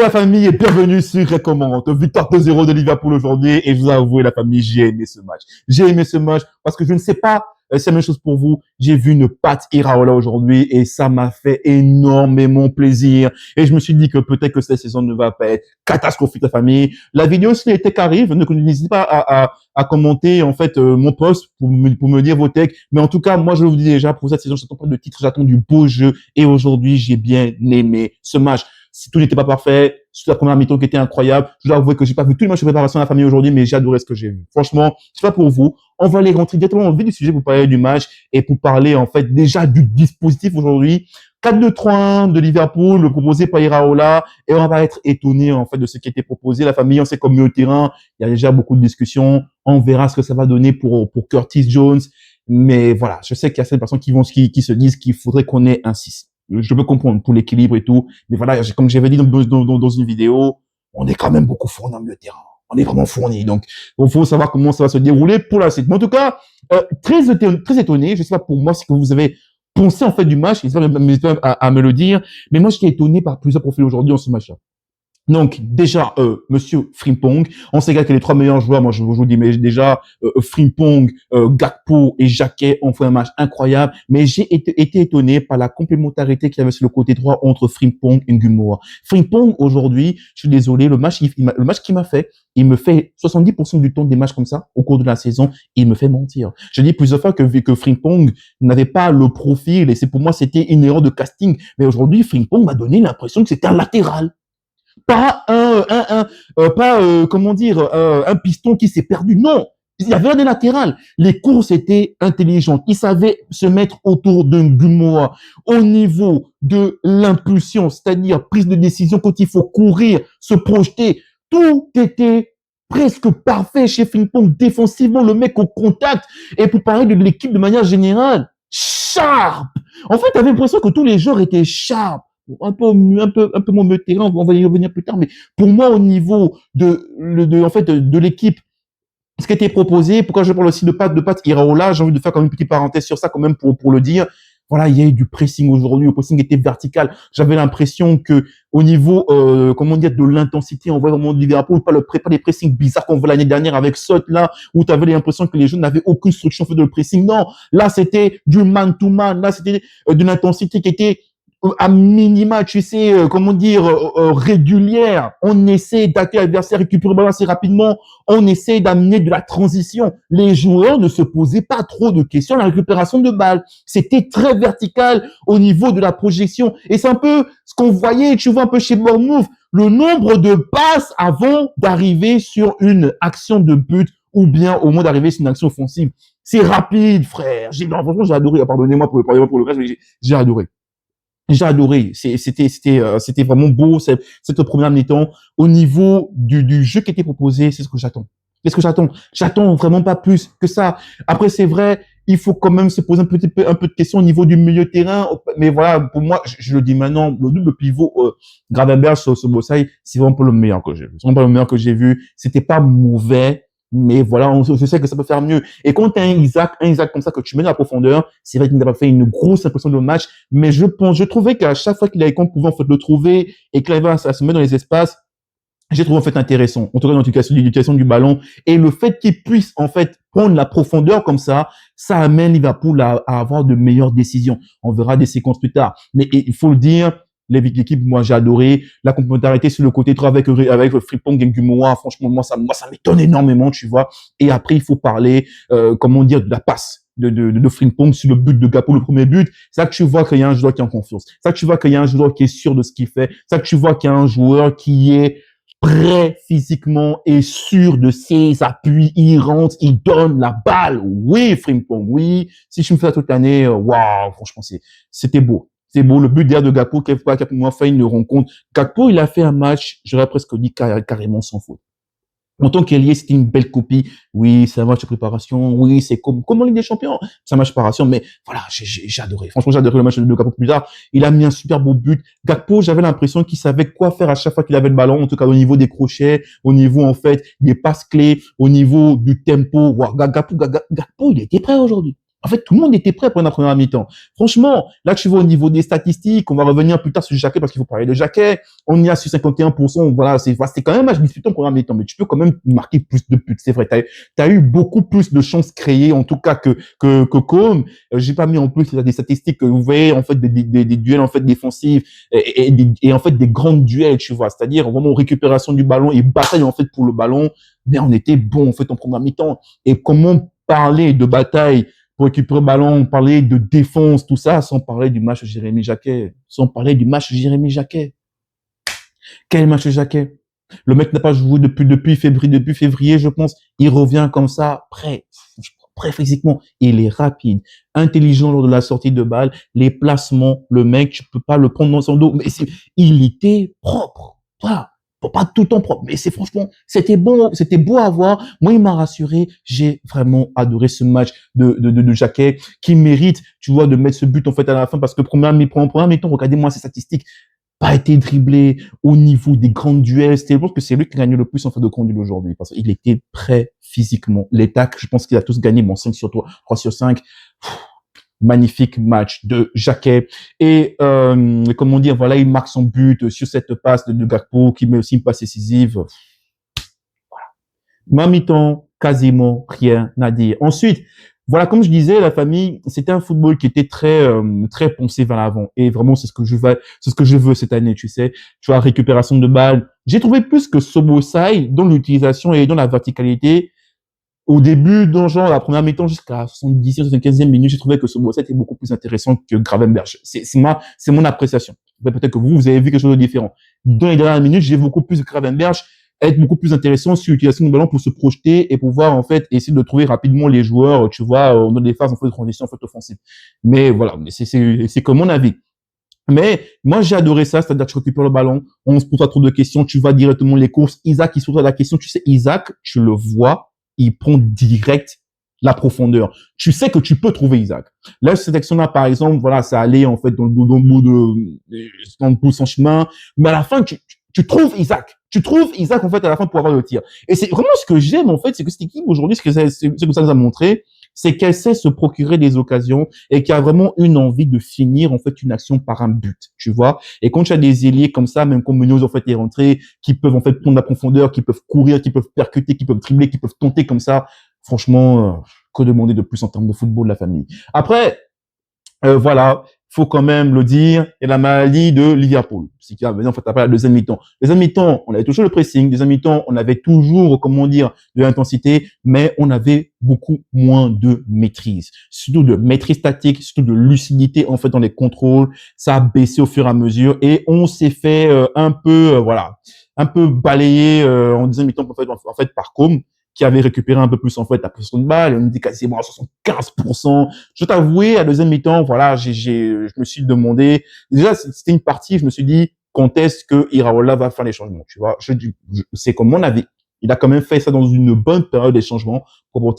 La famille est bienvenue sur Recommande. Victoire 2-0 de Liverpool aujourd'hui et je vous avoue, la famille, j'ai aimé ce match. J'ai aimé ce match parce que je ne sais pas, c'est la même chose pour vous. J'ai vu une patte Iraola aujourd'hui et ça m'a fait énormément plaisir. Et je me suis dit que peut-être que cette saison ne va pas être catastrophique, la famille. La vidéo, s'il était qu'arrive, n'hésitez pas à commenter, en fait, mon post pour me dire vos techs. Mais en tout cas, moi, je vous dis déjà, pour cette saison, j'attends pas de titre, j'attends du beau jeu. Et aujourd'hui, j'ai bien aimé ce match. Si tout n'était pas parfait, sur la première mi-temps qui était incroyable, je dois avouer que j'ai pas vu tous les matchs de préparation de la famille aujourd'hui, mais j'ai adoré ce que j'ai vu. Franchement, c'est pas pour vous. On va aller rentrer directement au vif du sujet pour parler du match et pour parler, en fait, déjà du dispositif aujourd'hui. 4-2-3-1 de Liverpool, le proposé par Iraola, et on va être étonné, en fait, de ce qui a été proposé. La famille, on sait comme mieux au terrain, il y a déjà beaucoup de discussions. On verra ce que ça va donner pour Curtis Jones. Mais voilà, je sais qu'il y a certaines personnes qui se disent qu'il faudrait qu'on ait un 6. Je peux comprendre pour l'équilibre et tout, mais voilà, comme j'avais dit dans une vidéo, on est quand même beaucoup fourni en milieu de terrain. On est vraiment fourni, donc il faut savoir comment ça va se dérouler pour la suite. Mais en tout cas, très étonné. Je sais pas pour moi ce que vous avez pensé en fait du match. N'hésitez pas à me le dire. Mais moi, je suis étonné par plusieurs profils aujourd'hui en ce match-là. Donc déjà, Monsieur Frimpong, on sait que les trois meilleurs joueurs, moi je vous dis, mais déjà Frimpong, Gakpo et Jacquet ont fait un match incroyable, mais j'ai été étonné par la complémentarité qu'il y avait sur le côté droit entre Frimpong et Ngumoa. Frimpong aujourd'hui, je suis désolé, le match qu'il m'a fait, il me fait 70% du temps des matchs comme ça au cours de la saison, il me fait mentir. Je dis plusieurs fois que Frimpong n'avait pas le profil et c'est pour moi c'était une erreur de casting, mais aujourd'hui Frimpong m'a donné l'impression que c'était un latéral. Pas comment dire, un piston qui s'est perdu. Non, il y avait un des latérales. Les courses étaient intelligentes. Il savait se mettre autour d'un Gumoa au niveau de l'impulsion, c'est-à-dire prise de décision quand il faut courir, se projeter. Tout était presque parfait chez Frimpong. Défensivement, le mec au contact. Et pour parler de l'équipe de manière générale, sharp. En fait, t'avais l'impression que tous les joueurs étaient sharp. Un peu moins de terrain, on va y revenir plus tard, mais pour moi, au niveau de l'équipe, ce qui a été proposé, pourquoi je parle aussi de Pat Iraola, j'ai envie de faire quand même une petite parenthèse sur ça quand même pour le dire. Voilà, il y a eu du pressing aujourd'hui, le pressing était vertical. J'avais l'impression que au niveau de l'intensité, on voit vraiment Liverpool, pas les pressings bizarres qu'on voit l'année dernière avec Sot là, où tu avais l'impression que les jeunes n'avaient aucune structure fait de le pressing. Non, là c'était du man to man, là c'était de l'intensité qui était à minima, tu sais, régulière. On essaie d'accueillir l'adversaire, récupérer le ballon assez rapidement. On essaie d'amener de la transition. Les joueurs ne se posaient pas trop de questions à la récupération de balles. C'était très vertical au niveau de la projection. Et c'est un peu ce qu'on voyait, tu vois, un peu chez Bournemouth. Le nombre de passes avant d'arriver sur une action de but ou bien au moins d'arriver sur une action offensive. C'est rapide, frère. Franchement, j'ai adoré. Pardonnez-moi pour le reste, mais j'ai adoré. J'ai adoré. C'était vraiment beau cette première mi-temps. Au niveau du jeu qui était proposé, c'est ce que j'attends. Qu'est-ce que j'attends? J'attends vraiment pas plus que ça. Après, c'est vrai, il faut quand même se poser un peu de questions au niveau du milieu de terrain. Mais voilà, pour moi, je le dis maintenant, le double pivot Gravenberch sur Bossai, c'est vraiment pas le meilleur que j'ai vu. C'est vraiment pas le meilleur que j'ai vu. C'était pas mauvais. Mais voilà, je sais que ça peut faire mieux. Et quand tu as un Isaac comme ça que tu mets dans la profondeur, c'est vrai qu'il n'a pas fait une grosse impression de match, mais je trouvais qu'à chaque fois qu'on pouvait en fait le trouver et qu'il arrivait à se mettre dans les espaces, j'ai trouvé en fait intéressant. En tout cas, dans l'utilisation du ballon et le fait qu'il puisse en fait prendre la profondeur comme ça amène Liverpool à avoir de meilleures décisions. On verra des séquences plus tard. Mais il faut le dire, l'équipe, moi, j'ai adoré la complémentarité sur le côté droit avec Frimpong et Gumoa. Franchement, moi, ça m'étonne énormément, tu vois. Et après, il faut parler, de la passe de Frimpong sur le but de Gakpo, le premier but. C'est là que tu vois qu'il y a un joueur qui est en confiance. C'est là que tu vois qu'il y a un joueur qui est sûr de ce qu'il fait. C'est là que tu vois qu'il y a un joueur qui est prêt physiquement et sûr de ses appuis. Il rentre, il donne la balle. Oui, Frimpong, oui. Si je me fais ça toute l'année, waouh, franchement, c'était beau. C'est beau. Le but derrière de Gakpo, qui a pour moi fait une rencontre. Gakpo, il a fait un match, j'aurais presque dit carrément sans faute. En tant qu'ailier, c'était une belle copie. Oui, c'est un match de préparation. Oui, c'est comme en Ligue des Champions. C'est un match de préparation, mais voilà, j'ai adoré. Franchement, j'ai adoré le match de Gakpo plus tard. Il a mis un super beau but. Gakpo, j'avais l'impression qu'il savait quoi faire à chaque fois qu'il avait le ballon, en tout cas au niveau des crochets, au niveau, en fait, des passes clés, au niveau du tempo. Wow, Gakpo, il était prêt aujourd'hui. En fait, tout le monde était prêt pour la première mi-temps. Franchement, là, tu vois au niveau des statistiques, on va revenir plus tard sur Jacquet parce qu'il faut parler de Jacquet. On y a sur 51%. Voilà, c'est quand même un match disputé en première mi-temps, mais tu peux quand même marquer plus de buts. C'est vrai, t'as eu beaucoup plus de chances créées, en tout cas, que Côme. J'ai pas mis en plus des statistiques que vous voyez, en fait, des duels, en fait, défensifs et en fait, des grandes duels, tu vois. C'est-à-dire, vraiment, récupération du ballon et bataille, en fait, pour le ballon. Mais on était bon, en fait, en première mi-temps. Et comment parler de bataille pour récupérer le ballon, parler de défense, tout ça, sans parler du match de Jérémy Jacquet. Sans parler du match de Jérémy Jacquet. Quel match de Jacquet? Le mec n'a pas joué depuis février, je pense. Il revient comme ça, prêt physiquement. Il est rapide, intelligent lors de la sortie de balle, les placements, le mec, tu peux pas le prendre dans son dos. Mais il était propre. Voilà. Pas tout le temps propre, mais franchement, c'était beau à voir. Moi, il m'a rassuré. J'ai vraiment adoré ce match de Jacquet, qui mérite, tu vois, de mettre ce but, en fait, à la fin, parce que première mi-temps, regardez-moi ses statistiques, pas été dribblé au niveau des grands duels. Je pense que c'est lui qui gagne le plus en fait de conduite aujourd'hui parce qu'il était prêt physiquement. Les tacles, je pense qu'il a tous gagné. Bon, 5 sur 3 sur 5. Magnifique match de Jacquet. Et comment dire, voilà, il marque son but sur cette passe de Gakpo qui met aussi une passe décisive. Voilà. Ma mi-temps, quasiment rien à dire. Ensuite, voilà, comme je disais, la famille, c'était un football qui était très pensé vers l'avant. Et vraiment, c'est ce que je veux cette année, tu sais. Tu vois, récupération de balles. J'ai trouvé plus que Szoboszlai dans l'utilisation et dans la verticalité. Au début, dans genre la première mi-temps jusqu'à la 70e, 75e minute, j'ai trouvé que Szoboszlai était beaucoup plus intéressant que Gravenberch. C'est mon appréciation. Peut-être que vous avez vu quelque chose de différent. Dans les dernières minutes, j'ai beaucoup plus de Gravenberch être beaucoup plus intéressant sur l'utilisation du ballon pour se projeter et pouvoir en fait essayer de trouver rapidement les joueurs, tu vois, dans des phases en fait de transition en fait offensive. Mais voilà, c'est comme mon avis. Mais moi j'ai adoré ça, c'est-à-dire tu récupères le ballon, on se pose pas trop de questions, tu vas directement les courses. Isaac il se pose la question, tu sais Isaac, tu le vois, il prend direct la profondeur. Tu sais que tu peux trouver Isaac. Là cette action-là par exemple, voilà, ça allait en fait dans le bout de son chemin, mais à la fin tu trouves Isaac. Tu trouves Isaac, en fait, à la fin, pour avoir le tir. Et c'est vraiment ce que j'aime, en fait, c'est que cette équipe, aujourd'hui, ce que ça nous a montré, c'est qu'elle sait se procurer des occasions et qu'il y a vraiment une envie de finir, en fait, une action par un but, tu vois. Et quand tu as des ailiers comme ça, même comme Munoz, en fait, est rentré, qui peuvent, en fait, prendre la profondeur, qui peuvent courir, qui peuvent percuter, qui peuvent dribbler, qui peuvent tenter comme ça, franchement, que demander de plus en termes de football, la famille. Après, voilà, faut quand même le dire, et la maladie de Liverpool. C'est qu'il y a, en fait, après la deuxième mi-temps. Deuxième mi-temps, on avait toujours le pressing. Deuxième mi-temps, on avait toujours, comment dire, de l'intensité, mais on avait beaucoup moins de maîtrise. Surtout de maîtrise tactique, surtout de lucidité, en fait, dans les contrôles. Ça a baissé au fur et à mesure et on s'est fait, un peu, voilà, un peu balayer, en deuxième mi-temps, en fait, par Com, qui avait récupéré un peu plus en fait la position de balle, on était quasiment à 75%. Je t'avouer, à deuxième mi-temps, voilà, je me suis demandé, déjà c'était une partie, je me suis dit, quand est-ce que Iraola va faire les changements, tu vois, c'est comme mon avis. Il a quand même fait ça dans une bonne période des changements pour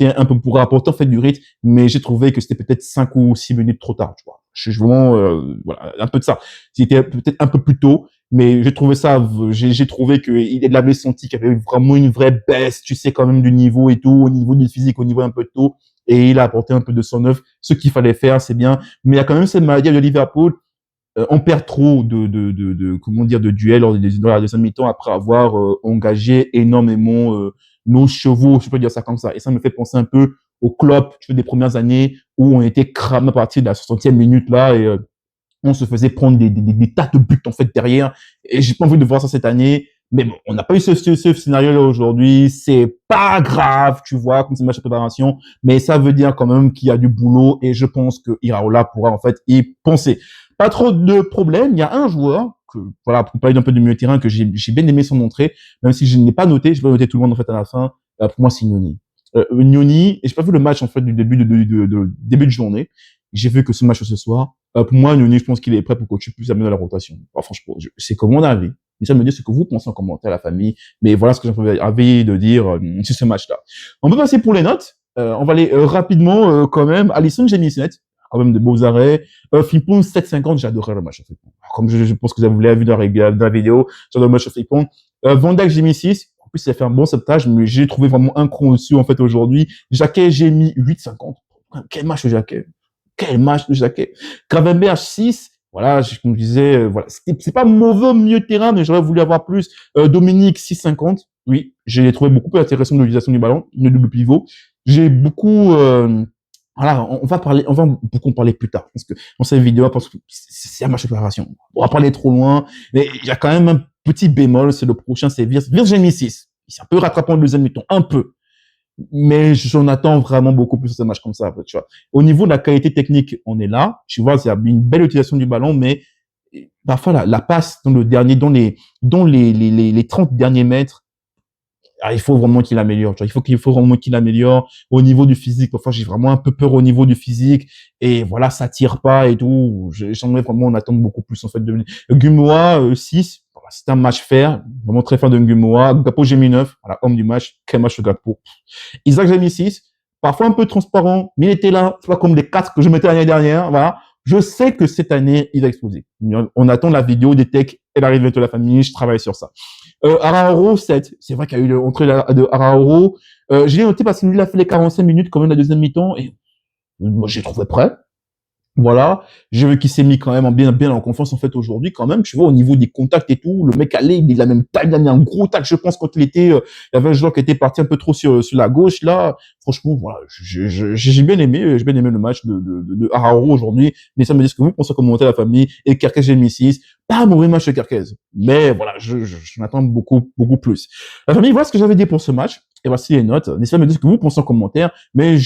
apporter en fait du rythme, mais j'ai trouvé que c'était peut-être 5 ou 6 minutes trop tard, tu vois. Je suis vraiment, voilà, un peu de ça. C'était peut-être un peu plus tôt, mais j'ai trouvé qu'il avait senti qu'il y avait vraiment une vraie baisse, tu sais, quand même du niveau et tout, au niveau du physique, au niveau un peu de tout, et il a apporté un peu de son œuvre. Ce qu'il fallait faire, c'est bien, mais il y a quand même cette maladie de Liverpool. On perd trop comment dire, de duels dans la deuxième mi-temps après avoir engagé énormément nos chevaux, je peux dire ça comme ça. Et ça me fait penser un peu au Klopp, tu vois, des premières années où on était cramé à partir de la 60e minute là et on se faisait prendre des tas de buts en fait derrière. Et j'ai pas envie de voir ça cette année. Mais bon, on n'a pas eu ce scénario-là aujourd'hui. C'est pas grave, tu vois, comme c'est match de préparation. Mais ça veut dire quand même qu'il y a du boulot et je pense que Iraola pourra en fait y penser. Pas trop de problèmes. Il y a un joueur que, voilà, pour parler d'un peu du milieu de terrain, que j'ai bien aimé son entrée, même si je n'ai pas noté, je vais noter tout le monde en fait à la fin. Pour moi, c'est Noni. Noni, et j'ai pas vu le match en fait du début début de journée. J'ai vu que ce match ce soir, pour moi, Noni, je pense qu'il est prêt pour que tu puisses amener la rotation. Alors, franchement, c'est comme mon avis. Mais ça me dit ce que vous pensez en commentaire, la famille. Mais voilà ce que j'avais de dire sur ce match-là. On peut passer pour les notes. On va aller rapidement quand même. Alisson Gémisnet, quand même de beaux arrêts. Frimpong 7,50, j'adorais le match en fait. Comme je pense que vous l'avez vu dans la vidéo, j'adore le match de Frimpong. Van Dijk, j'ai mis 6. En plus, il a fait un bon sauvetage, mais j'ai trouvé vraiment un cran au-dessus en fait aujourd'hui. Jacquet, j'ai mis 8,50. Quel match de Jacquet. Quel match de Jacquet. Gravenberch 6. Voilà, comme je disais, voilà. C'est pas mauvais au milieu de terrain, mais j'aurais voulu avoir plus. Dominique 6,50. Oui, j'ai trouvé beaucoup plus intéressant de l'utilisation du ballon, le double pivot. J'ai beaucoup, voilà, on va beaucoup en parler plus tard, parce que dans cette vidéo, parce que c'est un match de préparation. On va parler trop loin, mais il y a quand même un petit bémol, c'est le prochain, c'est Virginie 6. Il s'est un peu rattrapant le deuxième mi-temps, un peu. Mais j'en attends vraiment beaucoup plus sur ce match comme ça, tu vois. Au niveau de la qualité technique, on est là. Tu vois, il y a une belle utilisation du ballon, mais parfois la passe dans le dernier, dans les 30 derniers mètres, il faut vraiment qu'il améliore. Tu vois. Il faut vraiment qu'il améliore au niveau du physique. Parfois, j'ai vraiment un peu peur au niveau du physique. Et voilà, ça tire pas et tout. J'aimerais vraiment en attendre beaucoup plus, en fait. Gumoa, 6. Voilà, c'est un match fair. Vraiment très fan de Gumoa. Gakpo, j'ai mis 9. Voilà, homme du match. Quel match de Gakpo. Isaac, j'ai mis 6. Parfois un peu transparent, mais il était là. C'est pas comme les 4 que je mettais l'année dernière. Voilà. Je sais que cette année, il va exploser. On attend la vidéo des techs et l'arrivée de la famille. Je travaille sur ça. Arauro, 7. C'est vrai qu'il y a eu l'entrée de Arauro. Je l'ai noté parce qu'il a fait les 45 minutes quand même la deuxième mi-temps et moi, j'ai trouvé prêt. Voilà, j'ai vu qu'il s'est mis quand même bien en confiance en fait aujourd'hui quand même, tu vois, au niveau des contacts et tout, le mec allait, il a même taille, il a mis un gros tacle, je pense, quand il était, il y avait un joueur qui était parti un peu trop sur la gauche, là, franchement, voilà, j'ai bien aimé le match de Araro aujourd'hui, mais ça me dit ce que vous pensez commenter la famille, et Kerkez, j'ai mis 6, pas un mauvais match de Kerkez, mais voilà, j'en attends beaucoup plus. La famille, voilà ce que j'avais dit pour ce match, et voici les notes, n'hésitez pas à me dire ce que vous pensez en commentaire, mais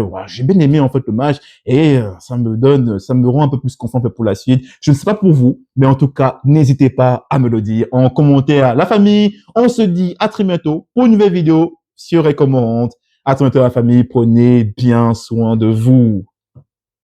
voilà, j'ai bien aimé en fait le match, et ça me rend un peu plus confiant pour la suite. Je ne sais pas pour vous, mais en tout cas, n'hésitez pas à me le dire en commentaire. La famille, on se dit à très bientôt pour une nouvelle vidéo sur Recommande. À très bientôt la famille, prenez bien soin de vous.